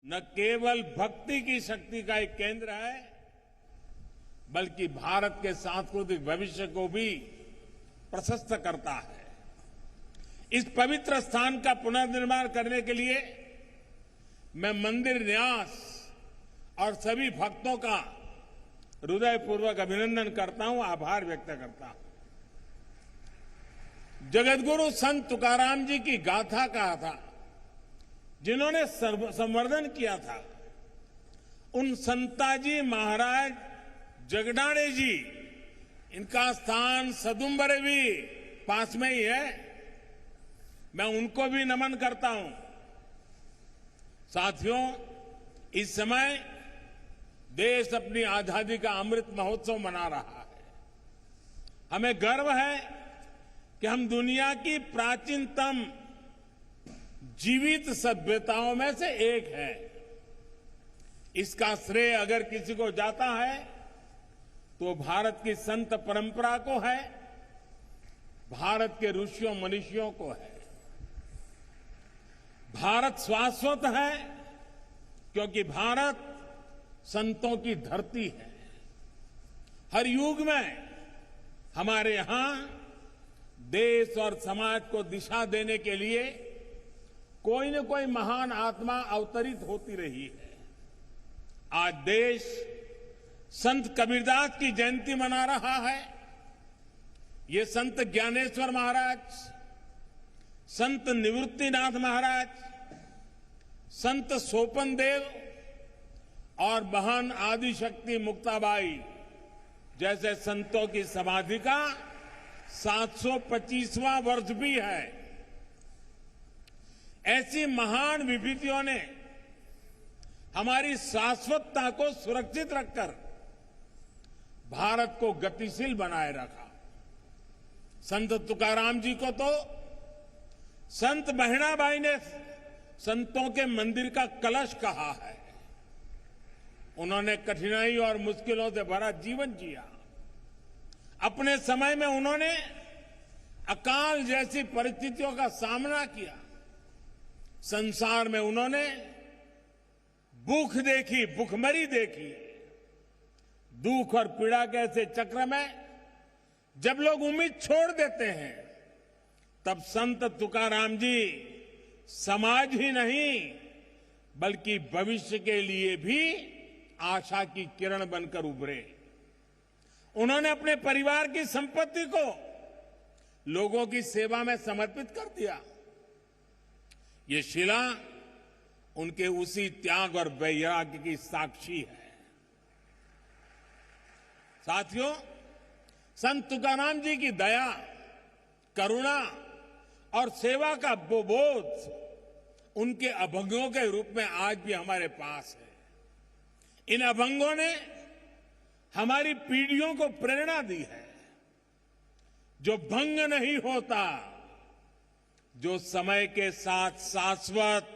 न केवल भक्ति की शक्ति का एक केंद्र है, बल्कि भारत के सांस्कृतिक भविष्य को भी प्रशस्त करता है। इस पवित्र स्थान का पुनर्निर्माण करने के लिए मैं मंदिर न्यास और सभी भक्तों का हृदयपूर्वक अभिनंदन करता हूं, आभार व्यक्त करता हूं। जगतगुरु संत तुकाराम जी की गाथा कहा था, जिन्होंने संवर्धन किया था, उन संताजी महाराज जगडाणे जी, इनका स्थान सदुम्बरे भी पास में ही है। मैं उनको भी नमन करता हूं। साथियों, इस समय देश अपनी आजादी का अमृत महोत्सव मना रहा है। हमें गर्व है कि हम दुनिया की प्राचीनतम जीवित सभ्यताओं में से एक है। इसका श्रेय अगर किसी को जाता है तो भारत की संत परंपरा को है, भारत के ऋषियों मनीषियों को है। भारत शाश्वत है क्योंकि भारत संतों की धरती है। हर युग में हमारे यहां देश और समाज को दिशा देने के लिए कोई न कोई महान आत्मा अवतरित होती रही है। आज देश संत कबीरदास की जयंती मना रहा है। ये संत ज्ञानेश्वर महाराज, संत निवृत्तिनाथ महाराज, संत सोपन देव और महान आदिशक्ति मुक्ताबाई जैसे संतों की समाधि का 725वां वर्ष भी है। ऐसी महान विभूतियों ने हमारी शाश्वतता को सुरक्षित रखकर भारत को गतिशील बनाए रखा। संत तुकाराम जी को तो संत बहिणाबाई ने संतों के मंदिर का कलश कहा है। उन्होंने कठिनाई और मुश्किलों से भरा जीवन जिया। अपने समय में उन्होंने अकाल जैसी परिस्थितियों का सामना किया। संसार में उन्होंने भूख देखी, भूखमरी देखी। दुख और पीड़ा के ऐसे चक्र में जब लोग उम्मीद छोड़ देते हैं, तब संत तुकाराम जी समाज ही नहीं बल्कि भविष्य के लिए भी आशा की किरण बनकर उभरे। उन्होंने अपने परिवार की संपत्ति को लोगों की सेवा में समर्पित कर दिया। ये शिला उनके उसी त्याग और वैराग्य की साक्षी है। साथियों, संत तुकाराम जी की दया, करुणा और सेवा का वो बोध उनके अभंगों के रूप में आज भी हमारे पास है। इन अभंगों ने हमारी पीढ़ियों को प्रेरणा दी है। जो भंग नहीं होता, जो समय के साथ शाश्वत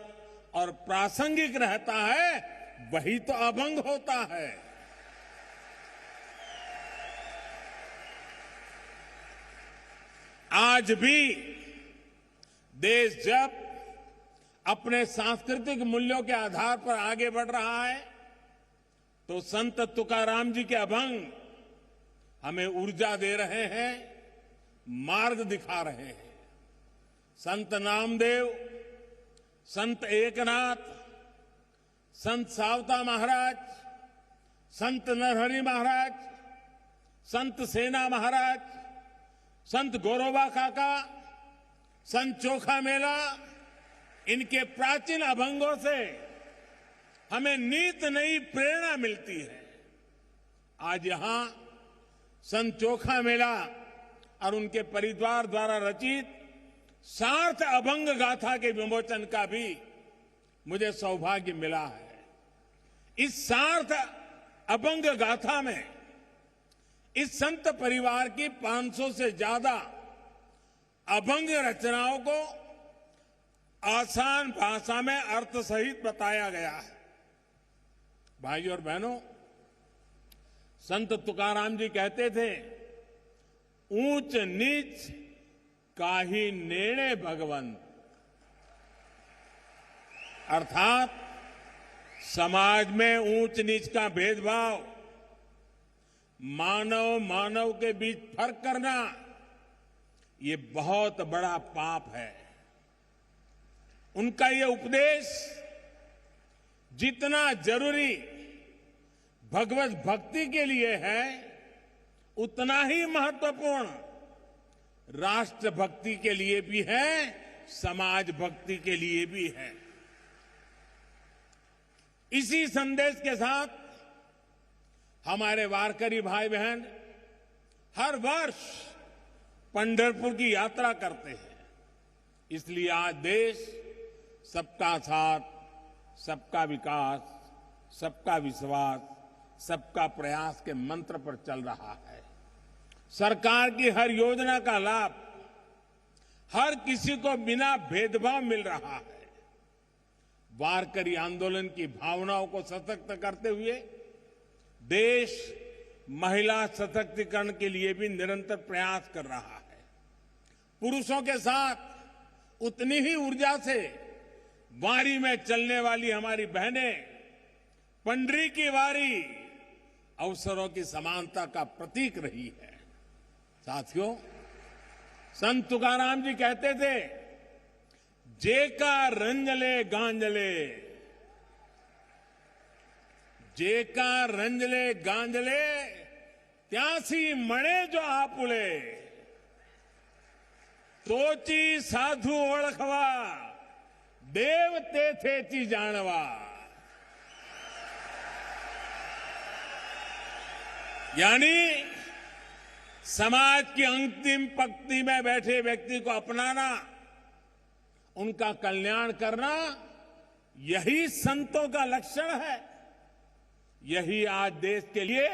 और प्रासंगिक रहता है, वही तो अभंग होता है। आज भी देश जब अपने सांस्कृतिक मूल्यों के आधार पर आगे बढ़ रहा है, तो संत तुकाराम जी के अभंग हमें ऊर्जा दे रहे हैं, मार्ग दिखा रहे हैं। संत नामदेव, संत एकनाथ, संत सावता महाराज, संत नरहरि महाराज, संत सेना महाराज, संत गौरबा काका, संत चोखा मेला, इनके प्राचीन अभंगों से हमें नित नई प्रेरणा मिलती है। आज यहां संत चोखा मेला और उनके परिवार द्वारा रचित सार्थ अभंग गाथा के विमोचन का भी मुझे सौभाग्य मिला है। इस सार्थ अभंग गाथा में इस संत परिवार की 500 से ज्यादा अभंग रचनाओं को आसान भाषा में अर्थ सहित बताया गया है। भाइयों और बहनों, संत तुकाराम जी कहते थे, ऊंच नीच काहि नेणे भगवंत। अर्थात समाज में ऊंच नीच का भेदभाव, मानव मानव के बीच फर्क करना, ये बहुत बड़ा पाप है। उनका ये उपदेश जितना जरूरी भगवत भक्ति के लिए है, उतना ही महत्वपूर्ण राष्ट्र भक्ति के लिए भी है, समाज भक्ति के लिए भी है। इसी संदेश के साथ हमारे वारकरी भाई बहन हर वर्ष पंढरपुर की यात्रा करते हैं। इसलिए आज देश सबका साथ, सबका विकास, सबका विश्वास, सबका प्रयास के मंत्र पर चल रहा है। सरकार की हर योजना का लाभ हर किसी को बिना भेदभाव मिल रहा है। वारकरी आंदोलन की भावनाओं को सशक्त करते हुए देश महिला सशक्तिकरण के लिए भी निरंतर प्रयास कर रहा है। पुरुषों के साथ उतनी ही ऊर्जा से वारी में चलने वाली हमारी बहनें पंडरी की वारी अवसरों की समानता का प्रतीक रही है। साथियों, संत तुकाराम जी कहते थे, जेका रंजले गांजले, जेका रंजले गांजले, त्यासी मणे जो आपुले, तोची साधु ओळखवा, देव तेथेची जाणवा। यानी समाज की अंतिम पंक्ति में बैठे व्यक्ति को अपनाना, उनका कल्याण करना, यही संतों का लक्षण है। यही आज देश के लिए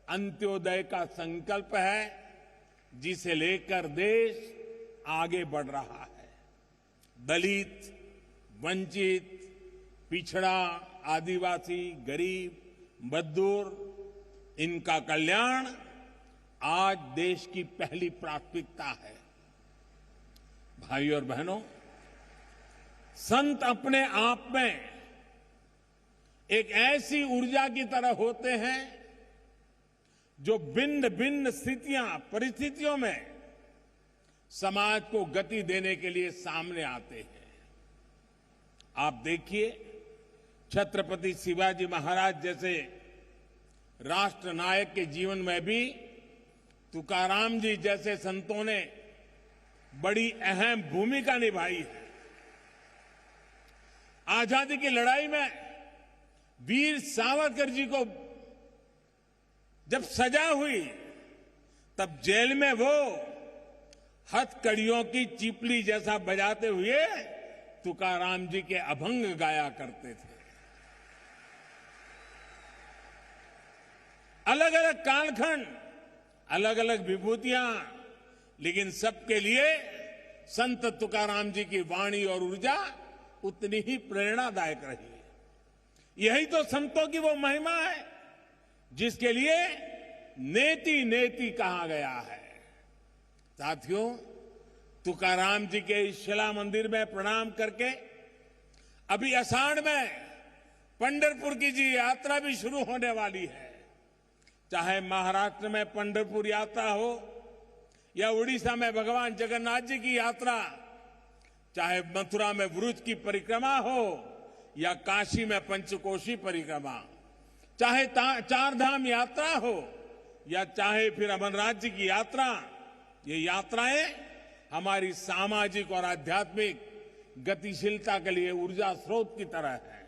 अंत्योदय का संकल्प है, जिसे लेकर देश आगे बढ़ रहा है। दलित, वंचित, पिछड़ा, आदिवासी, गरीब, मजदूर, इनका कल्याण आज देश की पहली प्राथमिकता है। भाइयों और बहनों, संत अपने आप में एक ऐसी ऊर्जा की तरह होते हैं जो भिन्न भिन्न स्थितियां, परिस्थितियों में समाज को गति देने के लिए सामने आते हैं। आप देखिए, छत्रपति शिवाजी महाराज जैसे राष्ट्र नायक के जीवन में भी तुकाराम जी जैसे संतों ने बड़ी अहम भूमिका निभाई है। आजादी की लड़ाई में वीर सावरकर जी को जब सजा हुई, तब जेल में वो हथकड़ियों की चिपली जैसा बजाते हुए तुकाराम जी के अभंग गाया करते थे। अलग अलग कालखंड, अलग अलग विभूतियां, लेकिन सबके लिए संत तुकाराम जी की वाणी और ऊर्जा उतनी ही प्रेरणादायक रही। यही तो संतों की वो महिमा है जिसके लिए नेति नेति कहा गया है। साथियों, तुकाराम जी के इस शिला मंदिर में प्रणाम करके अभी आषाढ़ में पंढरपुर की जी यात्रा भी शुरू होने वाली है। चाहे महाराष्ट्र में पंढरपुर यात्रा हो या उड़ीसा में भगवान जगन्नाथ जी की यात्रा, चाहे मथुरा में व्रज की परिक्रमा हो या काशी में पंचकोशी परिक्रमा, चाहे चार धाम यात्रा हो या चाहे फिर अमरनाथ जी की यात्रा, ये यात्राएं हमारी सामाजिक और आध्यात्मिक गतिशीलता के लिए ऊर्जा स्रोत की तरह है।